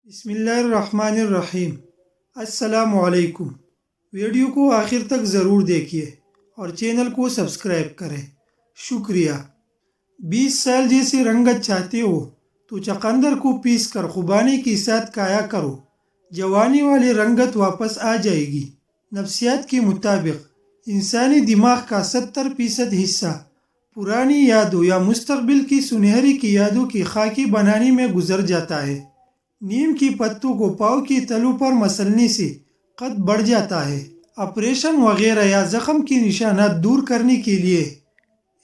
بسم اللہ الرحمن الرحیم۔ السلام علیکم۔ ویڈیو کو آخر تک ضرور دیکھیے اور چینل کو سبسکرائب کریں، شکریہ۔ 20 سال جیسے رنگت چاہتے ہو تو چقندر کو پیس کر خوبانی کے ساتھ کھایا کرو، جوانی والی رنگت واپس آ جائے گی۔ نفسیات کے مطابق انسانی دماغ کا 70% حصہ پرانی یادوں یا مستقبل کی سنہری کی یادوں کی خاکی بنانے میں گزر جاتا ہے۔ نیم کی پتوں کو پاؤں کی تلوں پر مسلنے سے قد بڑھ جاتا ہے۔ آپریشن وغیرہ یا زخم کی نشانات دور کرنے کے لیے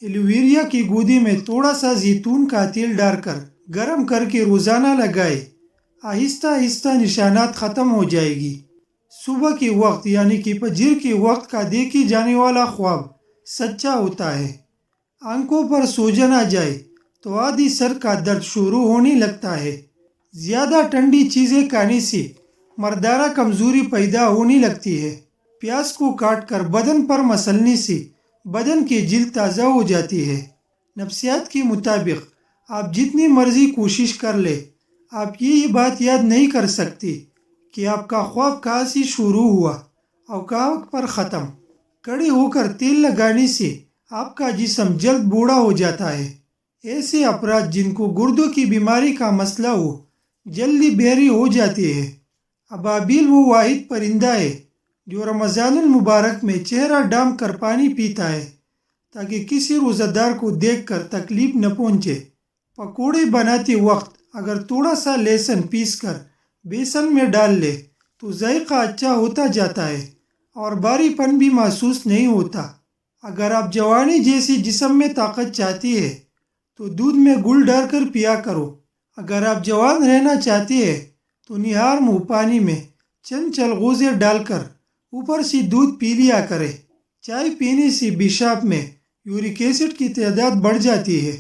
ایلوویرا کی گودی میں تھوڑا سا زیتون کا تیل ڈال کر گرم کر کے روزانہ لگائے، آہستہ آہستہ نشانات ختم ہو جائے گی۔ صبح کے وقت یعنی کہ فجر کے وقت کا دیکھی جانے والا خواب سچا ہوتا ہے۔ آنکھوں پر سوجن آ جائے تو آدھی سر کا درد شروع ہونے لگتا ہے۔ زیادہ ٹھنڈی چیزیں کھانے سے مردانہ کمزوری پیدا ہونے لگتی ہے۔ پیاز کو کاٹ کر بدن پر مسلنے سے بدن کی جلد تازہ ہو جاتی ہے۔ نفسیات کے مطابق آپ جتنی مرضی کوشش کر لیں، آپ یہ بات یاد نہیں کر سکتے کہ آپ کا خواب کہاں سے شروع ہوا اور کہاں پر ختم۔ کھڑے ہو کر تیل لگانے سے آپ کا جسم جلد بوڑھا ہو جاتا ہے۔ ایسے افراد جن کو گردوں کی بیماری کا مسئلہ ہو جلدی بہرے ہو جاتے ہیں۔ ابابیل وہ واحد پرندہ ہے جو رمضان المبارک میں چہرہ ڈھانپ کر پانی پیتا ہے تاکہ کسی روزہ دار کو دیکھ کر تکلیف نہ پہنچے۔ پکوڑے بناتے وقت اگر تھوڑا سا لہسن پیس کر بیسن میں ڈال لے تو ذائقہ اچھا ہوتا جاتا ہے اور بھاری پن بھی محسوس نہیں ہوتا۔ اگر آپ جوانی جیسے جسم میں طاقت چاہتی ہے تو دودھ میں گل ڈال کر پیا کرو۔ اگر آپ جوان رہنا چاہتے ہیں تو نہار منہ پانی میں چند چلغوزے ڈال کر اوپر سے دودھ پی لیا کرے۔ چائے پینے سے پیشاب میں یورک ایسڈ کی تعداد بڑھ جاتی ہے۔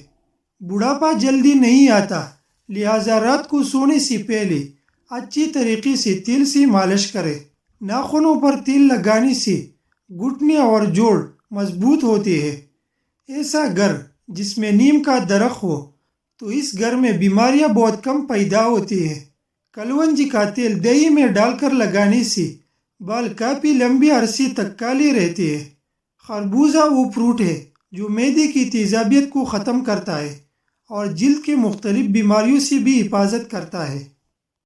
بڑھاپا جلدی نہیں آتا، لہٰذا رات کو سونے سے پہلے اچھی طریقے سے تیل سے مالش کرے۔ ناخنوں پر تیل لگانے سے گھٹنے اور جوڑ مضبوط ہوتے ہیں۔ ایسا گھر جس میں نیم کا درخت ہو تو اس گھر میں بیماریاں بہت کم پیدا ہوتی ہیں۔ کلونجی کا تیل دہی میں ڈال کر لگانے سے بال کافی لمبے عرصے تک کالے رہتے ہیں۔ خربوزہ وہ فروٹ ہے جو معدے کی تیزابیت کو ختم کرتا ہے اور جلد کے مختلف بیماریوں سے بھی حفاظت کرتا ہے۔